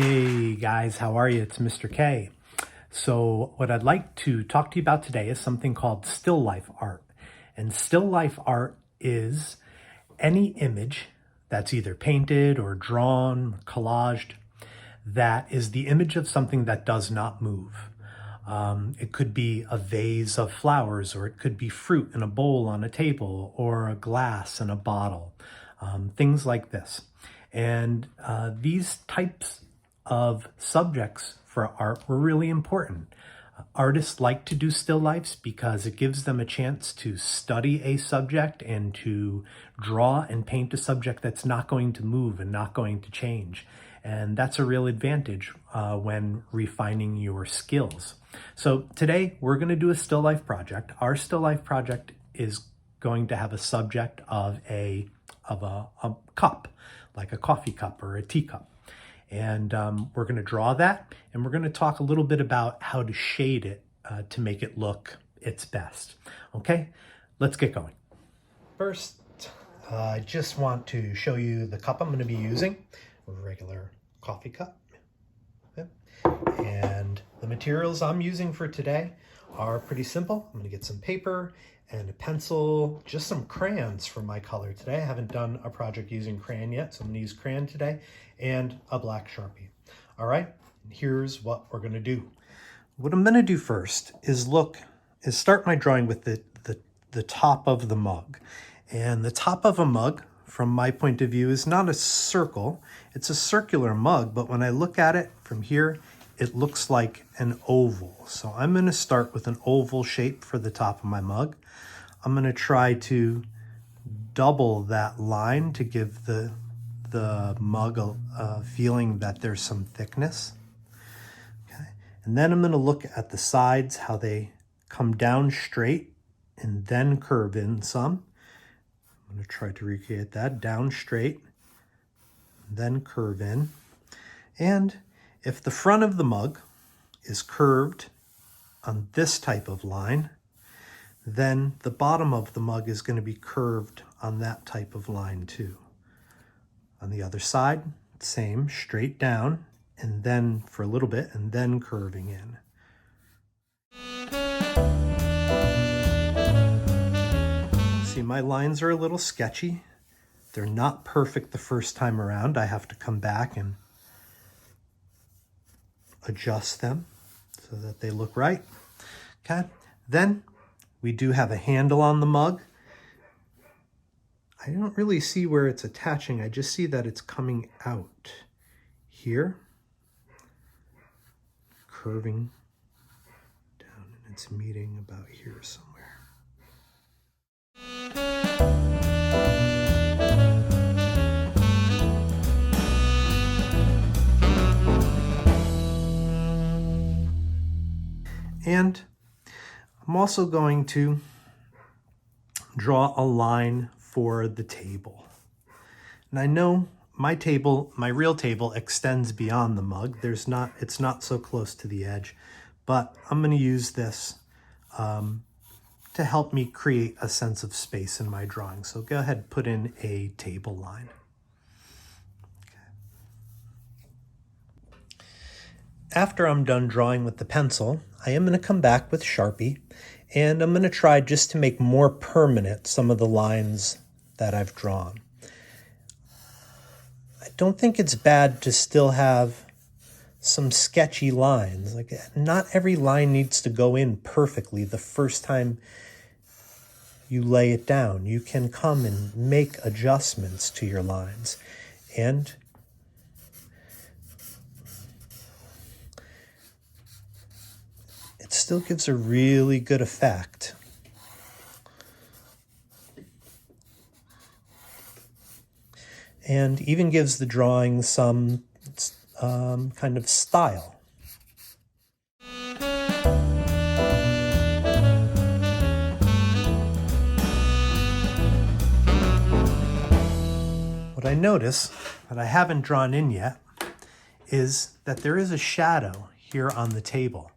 Hey guys, how are you? It's Mr. K. So what I'd like to talk to you about today is something called still life art. And still life art is any image that's either painted or drawn, collaged, that is the image of something that does not move. It could be a vase of flowers, or it could be fruit in a bowl on a table, or a glass in a bottle, things like this. And these types of subjects for art were really important. Artists like to do still lifes because it gives them a chance to study a subject and to draw and paint a subject that's not going to move and not going to change. And that's a real advantage when refining your skills. So today we're going to do a still life project. Our still life project is going to have a subject of a cup, like a coffee cup or a teacup. And we're going to draw that, and we're going to talk a little bit about how to shade it to make it look its best. Okay, let's get going. First, I just want to show you the cup I'm going to be using, a regular coffee cup. Okay. And the materials I'm using for today are pretty simple. I'm going to get some paper and a pencil, just some crayons for my color today. I haven't done a project using crayon yet, so I'm gonna use crayon today, and a black Sharpie. All right, here's what we're gonna do. What I'm gonna do first is start my drawing with the top of the mug. And the top of a mug, from my point of view, is not a circle. It's a circular mug, but when I look at it from here, it looks like an oval. So I'm gonna start with an oval shape for the top of my mug. I'm going to try to double that line to give the mug a feeling that there's some thickness. Okay. And then I'm going to look at the sides, how they come down straight and then curve in some. I'm going to try to recreate that, down straight, then curve in. And if the front of the mug is curved on this type of line, then the bottom of the mug is going to be curved on that type of line too. On the other side, same, straight down, and then for a little bit, and then curving in. See, my lines are a little sketchy. They're not perfect the first time around. I have to come back and adjust them so that they look right. Okay, then we do have a handle on the mug. I don't really see where it's attaching. I just see that it's coming out here, curving down, and it's meeting about here somewhere. And I'm also going to draw a line for the table. And I know my real table extends beyond the mug. It's not so close to the edge, but I'm going to use this to help me create a sense of space in my drawing. So go ahead and put in a table line. After I'm done drawing with the pencil, I am going to come back with Sharpie, and I'm going to try just to make more permanent some of the lines that I've drawn. I don't think it's bad to still have some sketchy lines. Like, not every line needs to go in perfectly the first time you lay it down. You can come and make adjustments to your lines, and it still gives a really good effect. And even gives the drawing some kind of style. What I notice that I haven't drawn in yet is that there is a shadow here on the table.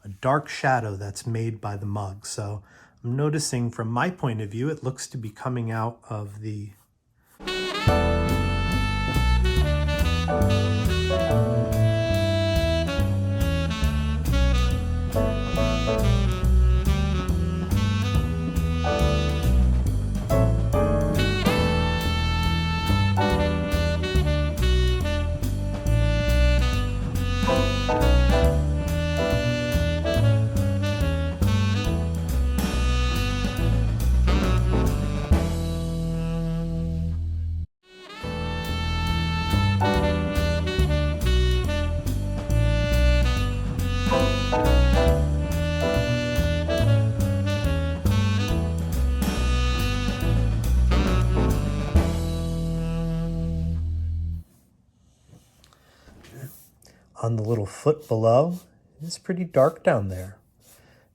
A dark shadow that's made by the mug. So I'm noticing from my point of view, it looks to be coming out of the on the little foot below, it's pretty dark down there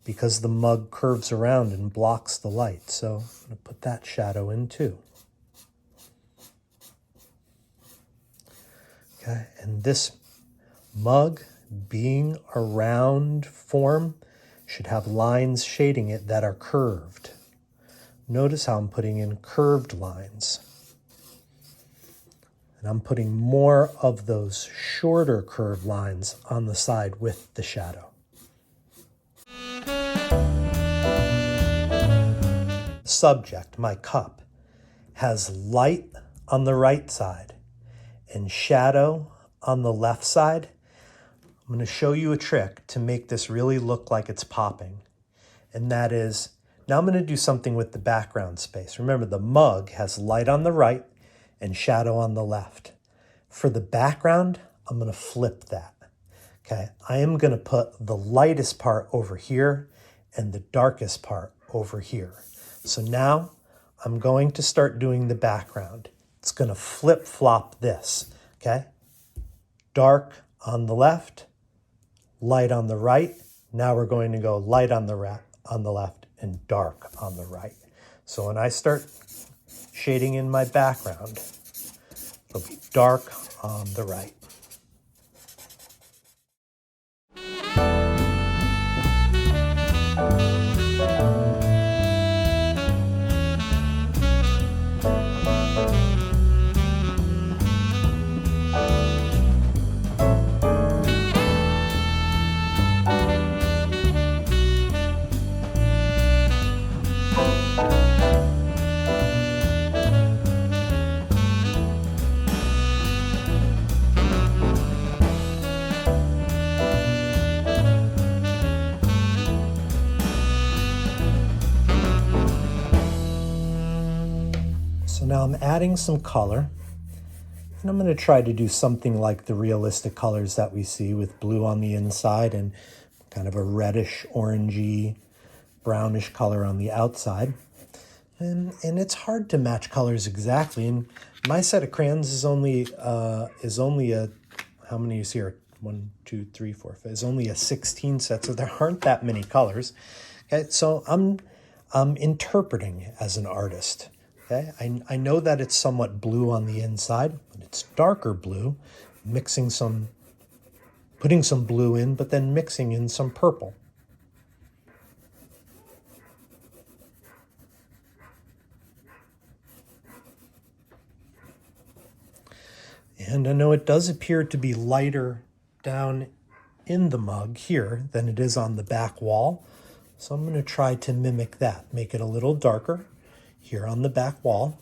because the mug curves around and blocks the light. So I'm going to put that shadow in too. Okay, and this mug, being a round form, should have lines shading it that are curved. Notice how I'm putting in curved lines. And I'm putting more of those shorter curved lines on the side with the shadow. The subject, my cup, has light on the right side and shadow on the left side. I'm going to show you a trick to make this really look like it's popping. And that is, now I'm going to do something with the background space. Remember, the mug has light on the right and shadow on the left. For the background, I'm going to flip that. Okay, I am going to put the lightest part over here and the darkest part over here. So now I'm going to start doing the background. It's going to flip-flop this, okay? Dark on the left, light on the right. Now we're going to go light on the left and dark on the right. So when I start shading in my background, it'll be dark on the right. So now I'm adding some color, and I'm going to try to do something like the realistic colors that we see with blue on the inside and kind of a reddish, orangey, brownish color on the outside. And it's hard to match colors exactly. And my set of crayons is only a, how many is here? 1, 2, 3, 4, 5. It's only a 16 set, so there aren't that many colors. Okay, so I'm interpreting as an artist. Okay, I know that it's somewhat blue on the inside, but it's darker blue, putting some blue in, but then mixing in some purple. And I know it does appear to be lighter down in the mug here than it is on the back wall. So I'm going to try to mimic that, make it a little darker here on the back wall,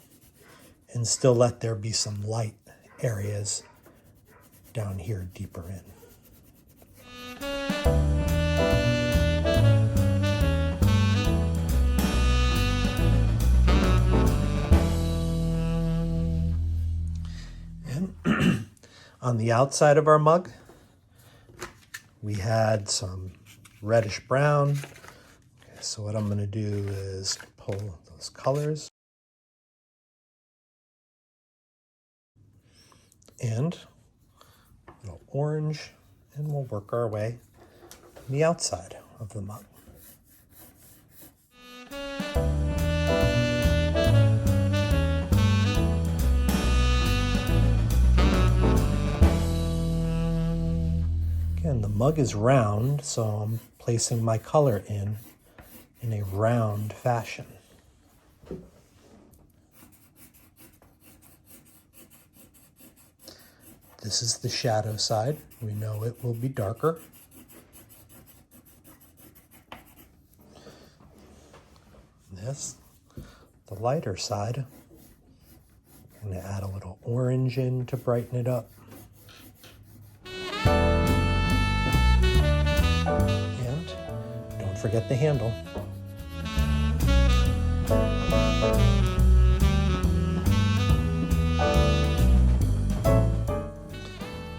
and still let there be some light areas down here deeper in. And on the outside of our mug, we had some reddish brown. Okay, so what I'm going to do is pull those colors and a little orange, and we'll work our way on the outside of the mug. Again, the mug is round, so I'm placing my color in a round fashion. This is the shadow side. We know it will be darker. This, the lighter side. I'm going to add a little orange in to brighten it up. And don't forget the handle.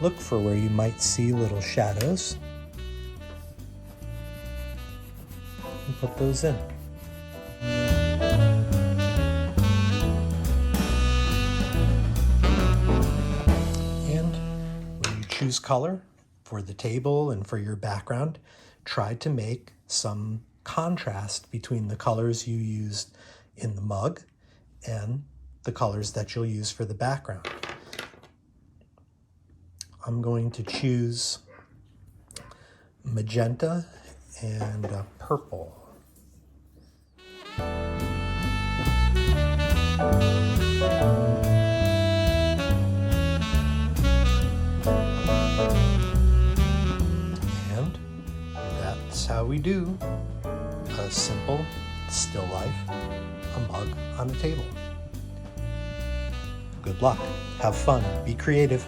Look for where you might see little shadows and put those in. And when you choose color, for the table and for your background, try to make some contrast between the colors you used in the mug and the colors that you'll use for the background. I'm going to choose magenta and purple. And that's how we do a simple still life, a mug on a table. Good luck. Have fun. Be creative.